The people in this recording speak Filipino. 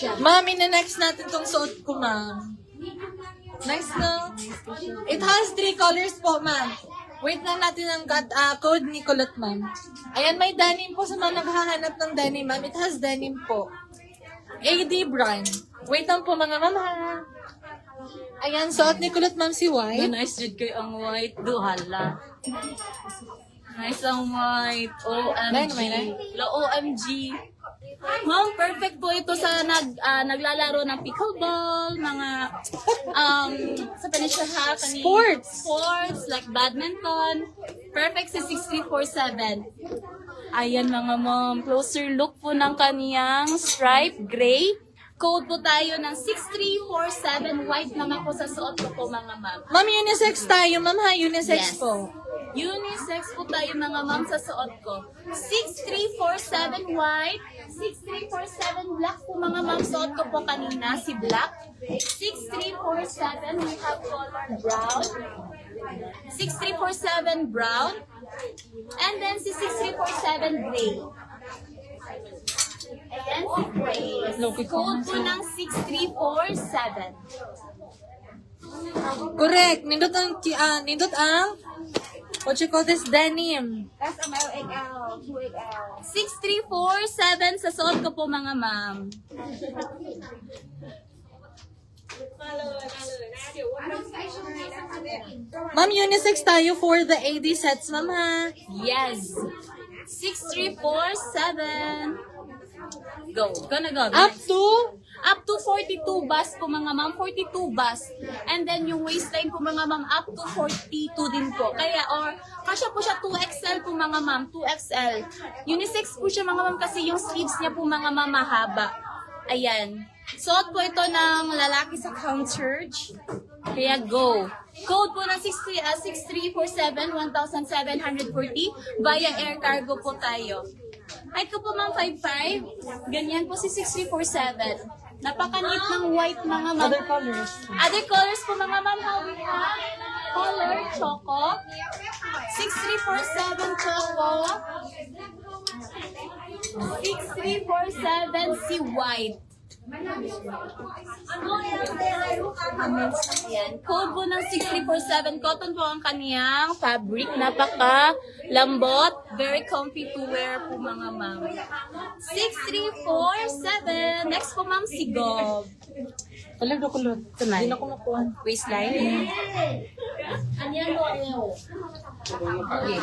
Ma'am, ina-next natin tong suot ko, ma'am. Nice, no? It has 3 colors po, ma'am. Wait lang natin ang code ni Kulot, ma'am. Ayan, may denim po sa mga naghahanap ng denim, ma'am. It has denim po. AD brand. Wait lang po, mga ma'am, ha? Ayan, suot ni Kulot, ma'am, si White. Nice jud kay ang white. Duhala. Nice ang white. OMG. OMG. Ma'am, perfect po ito sa naglalaro ng pickleball, mga sa panisya ha, sports like badminton. Perfect sa 6347. Ayan mga ma'am, closer look po ng kaniyang stripe gray. Code po tayo ng 6347 white naman po sa suot ko po mga ma'am. Ma'am, unisex tayo, ma'am, ha? Unisex Yes. po. Unisex po tayo mga ma'am sa suot ko. 6347 white, 6347 black po mga ma'am. Suot ko po kanina si black. 6347 we have color brown. 6347 brown. And then si 6347 gray. Ayan si gray. Code po ng 6347. Correct. Nindot ang what you call this, denim. Tapos ang may XL, 2XL. 6347 sa suot ko po mga ma'am. Ma'am, unisex tayo for the AD sets, ma'am, ha? Yes. 6347. Go. Gonna go. Up to? Up to 42 bust po mga ma'am, 42 bust. And then yung waistline po mga ma'am, up to 42 din po. Kaya or, kasya po siya 2XL po mga ma'am, 2XL. Unisex po siya mga ma'am kasi yung sleeves niya po mga ma'am mahaba. Ayan. Suot po ito ng lalaki sa counterge. Kaya go. Code po ng 6347, 1,740. Via air cargo po tayo. Height ko po ma'am 5'5". Ganyan po si 6347. Napaka-neat ng white mga ma'am. Other colors. Other colors po mga ma'am. How we have color choco. 6347 choco. 6347 si white. Ayan. Code po ng 6347. Cotton po ang kaniyang fabric. Napaka lambot. Very comfy to wear po mga ma'am. 6347. Next po ma'am si Gob. Kulot. Ito na. Hindi na ko makuha. Waistline. Anyan mo. Okay.